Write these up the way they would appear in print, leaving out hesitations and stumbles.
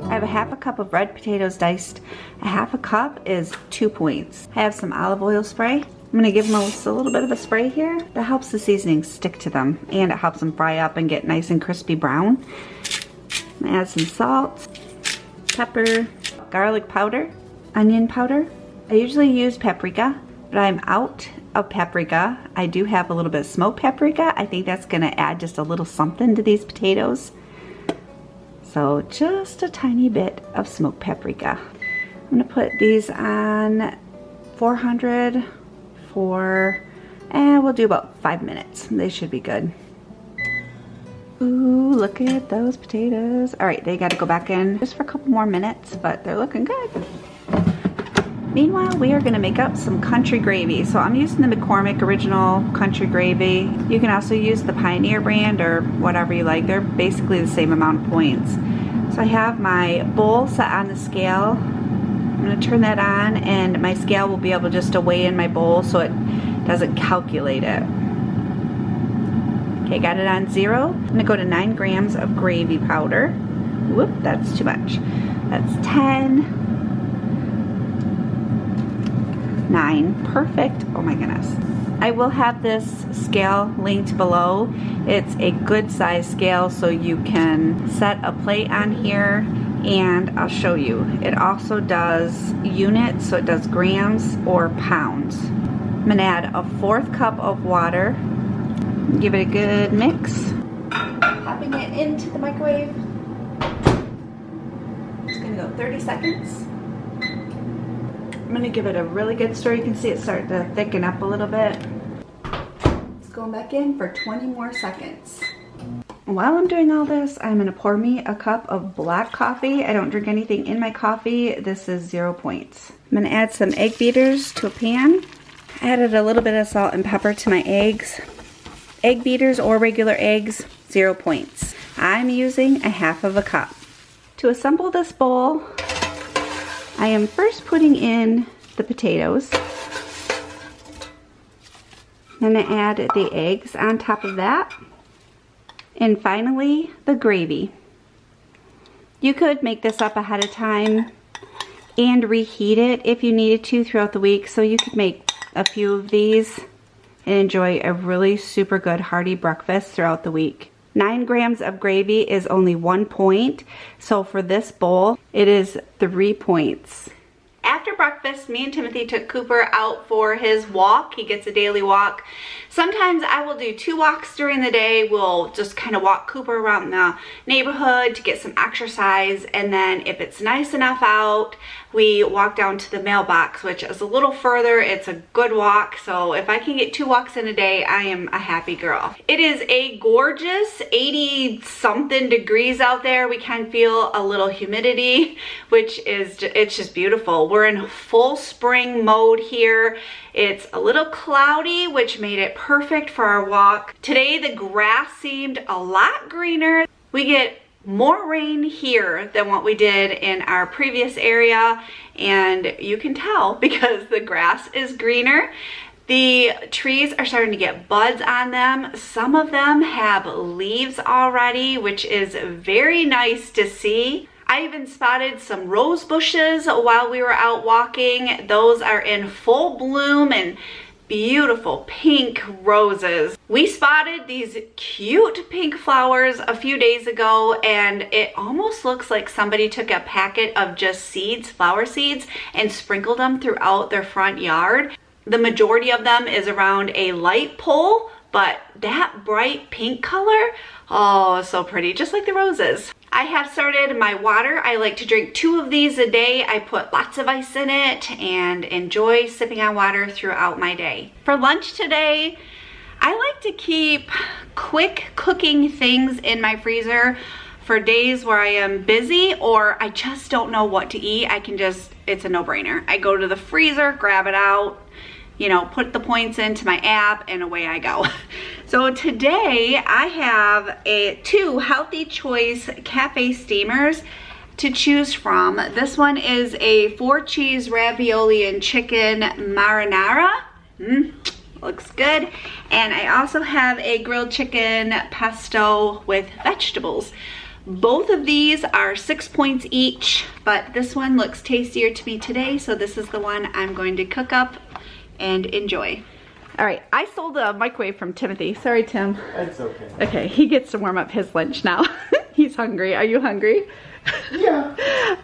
I have a half a cup of red potatoes diced. A half a cup is 2 points. I have some olive oil spray. I'm gonna give them just a little bit of a spray here. That helps the seasoning stick to them and it helps them fry up and get nice and crispy brown. I'm gonna add some salt, pepper, garlic powder, onion powder. I usually use paprika, but I'm out of paprika. I do have a little bit of smoked paprika. I think that's gonna add just a little something to these potatoes. So just a tiny bit of smoked paprika. I'm gonna put these on 400 and we'll do about 5 minutes. They should be good. Ooh, look at those potatoes. All right, they gotta go back in just for a couple more minutes, but they're looking good. Meanwhile, we are gonna make up some country gravy. So I'm using the McCormick original country gravy. You can also use the Pioneer brand or whatever you like. They're basically the same amount of points. So I have my bowl set on the scale. I'm gonna turn that on and my scale will be able just to weigh in my bowl so it doesn't calculate it. Okay, got it on 0. I'm gonna go to 9 grams of gravy powder. Whoop, that's too much. That's 10. 9, perfect. Oh my goodness. I will have this scale linked below. It's a good size scale so you can set a plate on here and I'll show you. It also does units, so it does grams or pounds. I'm gonna add a 1/4 cup of water. Give it a good mix. Popping it into the microwave. It's gonna go 30 seconds. I'm gonna give it a really good stir. You can see it start to thicken up a little bit. It's going back in for 20 more seconds. While I'm doing all this, I'm gonna pour me a cup of black coffee. I don't drink anything in my coffee. This is 0 points. I'm gonna add some egg beaters to a pan. I added a little bit of salt and pepper to my eggs. Egg beaters or regular eggs, 0 points. I'm using a half of a cup. To assemble this bowl, I am first putting in the potatoes. Then I add the eggs on top of that. And finally, the gravy. You could make this up ahead of time and reheat it if you needed to throughout the week. So you could make a few of these and enjoy a really super good hearty breakfast throughout the week. 9 grams of gravy is only 1 point. So for this bowl, it is 3 points. After breakfast, me and Timothy took Cooper out for his walk. He gets a daily walk. Sometimes I will do 2 walks during the day. We'll just kind of walk Cooper around the neighborhood to get some exercise. And then if it's nice enough out, we walk down to the mailbox, which is a little further. It's a good walk. So if I can get 2 walks in a day, I am a happy girl. It is a gorgeous 80-something degrees out there. We can feel a little humidity, which is, it's just beautiful. We're in full spring mode here. It's a little cloudy, which made it perfect for our walk. Today, the grass seemed a lot greener. We get more rain here than what we did in our previous area, and you can tell because the grass is greener. The trees are starting to get buds on them. Some of them have leaves already, which is very nice to see. I even spotted some rose bushes while we were out walking. Those are in full bloom and beautiful pink roses. We spotted these cute pink flowers a few days ago, and it almost looks like somebody took a packet of just seeds, flower seeds, and sprinkled them throughout their front yard. The majority of them is around a light pole, but that bright pink color, oh, so pretty, just like the roses. I have started my water. I like to drink 2 of these a day. I put lots of ice in it and enjoy sipping on water throughout my day. For lunch today, I like to keep quick cooking things in my freezer for days where I am busy or I just don't know what to eat. I can just, it's a no-brainer. I go to the freezer, grab it out, you know, put the points into my app, and away I go. So today I have 2 Healthy Choice cafe steamers to choose from. This one is a 4-cheese ravioli and chicken marinara. Looks good. And I also have a grilled chicken pesto with vegetables. Both of these are 6 points each, but this one looks tastier to me today, so this is the one I'm going to cook up and enjoy. All right, I stole the microwave from Timothy. Sorry, Tim. It's okay. Okay, he gets to warm up his lunch now. He's hungry. Are you hungry? Yeah.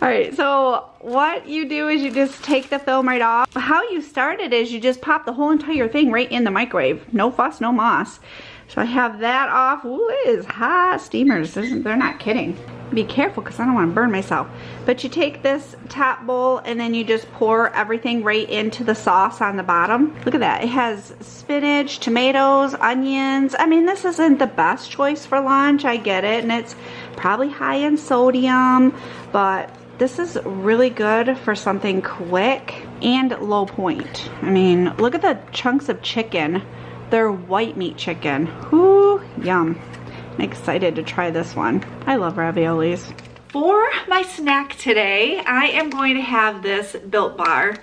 All right, so what you do is you just take the film right off. How you start it is you just pop the whole entire thing right in the microwave. No fuss, no moss. So I have that off. Ooh, it is hot. Steamers, they're not kidding. Be careful because I don't want to burn myself. But you take this top bowl and then you just pour everything right into the sauce on the bottom. Look at that. It has spinach, tomatoes, onions. I mean, this isn't the best choice for lunch. I get it. And it's probably high in sodium. But this is really good for something quick and low point. I mean, look at the chunks of chicken. They're white meat chicken. Ooh, yum. I'm excited to try this one. I love raviolis. For my snack today, I am going to have this Built Bar.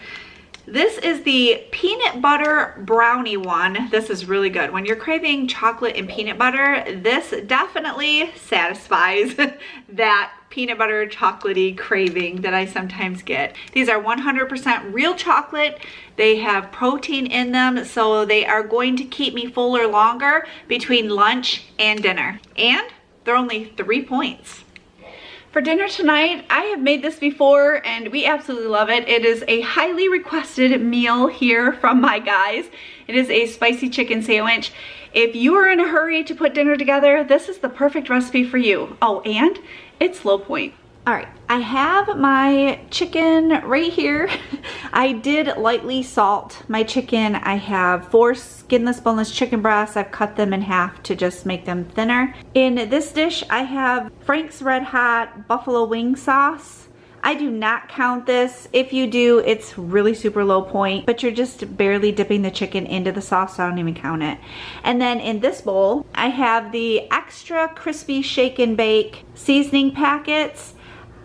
This is the peanut butter brownie one. This is really good. When you're craving chocolate and peanut butter, this definitely satisfies that peanut butter chocolatey craving that I sometimes get. These are 100% real chocolate. They have protein in them, so they are going to keep me fuller longer between lunch and dinner. And they're only 3 points. For dinner tonight, I have made this before and we absolutely love it. It is a highly requested meal here from my guys. It is a spicy chicken sandwich. If you are in a hurry to put dinner together, this is the perfect recipe for you. Oh, and it's low point. All right, I have my chicken right here. I did lightly salt my chicken. I have 4 skinless, boneless chicken breasts. I've cut them in half to just make them thinner. In this dish, I have Frank's Red Hot buffalo wing sauce. I do not count this. If you do, it's really super low point, but you're just barely dipping the chicken into the sauce, so I don't even count it. And then in this bowl, I have the extra crispy shake and bake seasoning packets.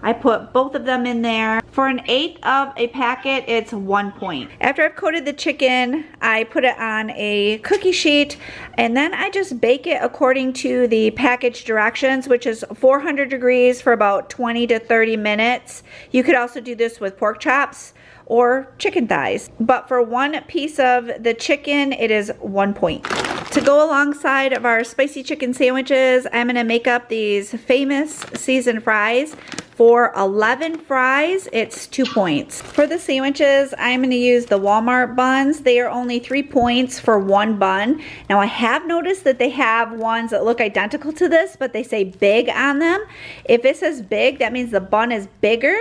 I put both of them in there. For 1/8 of a packet, it's 1 point. After I've coated the chicken, I put it on a cookie sheet and then I just bake it according to the package directions, which is 400 degrees for about 20 to 30 minutes. You could also do this with pork chops or chicken thighs. But for 1 piece of the chicken, it is 1 point. To go alongside of our spicy chicken sandwiches, I'm gonna make up these famous seasoned fries. For 11 fries, it's 2 points. For the sandwiches, I'm gonna use the Walmart buns. They are only 3 points for 1 bun. Now I have noticed that they have ones that look identical to this, but they say big on them. If it says big, that means the bun is bigger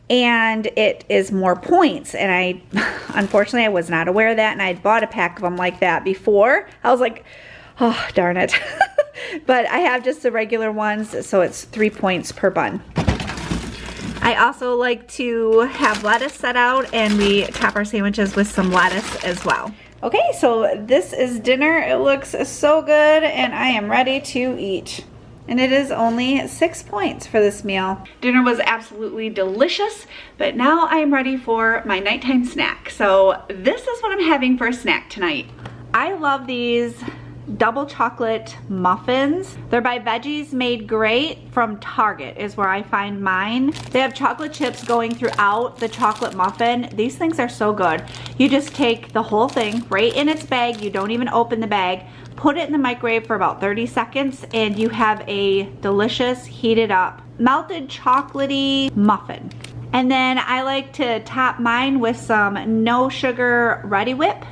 and it is more points. And I, unfortunately, I was not aware of that, and I'd bought a pack of them like that before. I was like, oh, darn it. But I have just the regular ones, so it's 3 points per bun. I also like to have lettuce set out, and we top our sandwiches with some lettuce as well. Okay, so this is dinner. It looks so good, and I am ready to eat. And it is only 6 points for this meal. Dinner was absolutely delicious, but now I am ready for my nighttime snack. So this is what I'm having for a snack tonight. I love these double chocolate muffins. They're by Veggies Made Great from Target is where I find mine. They have chocolate chips going throughout the chocolate muffin. These things are so good. You just take the whole thing right in its bag. You don't even open the bag. Put it in the microwave for about 30 seconds and you have a delicious heated up melted chocolatey muffin. And then I like to top mine with some no sugar Ready Whip.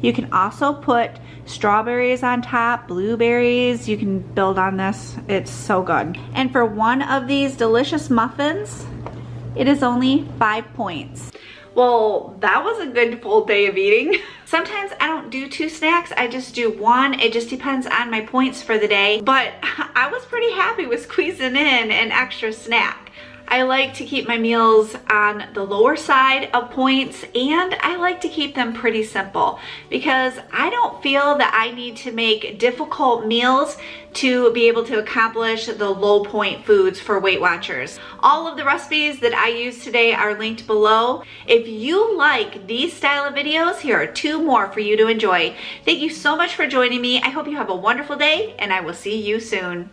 You can also put strawberries on top, blueberries. You can build on this. It's so good. And for 1 of these delicious muffins, it is only 5 points. Well, that was a good full day of eating. Sometimes I don't do 2 snacks, I just do 1. It just depends on my points for the day. But I was pretty happy with squeezing in an extra snack. I like to keep my meals on the lower side of points, and I like to keep them pretty simple because I don't feel that I need to make difficult meals to be able to accomplish the low point foods for Weight Watchers. All of the recipes that I used today are linked below. If you like these style of videos, here are 2 more for you to enjoy. Thank you so much for joining me. I hope you have a wonderful day, and I will see you soon.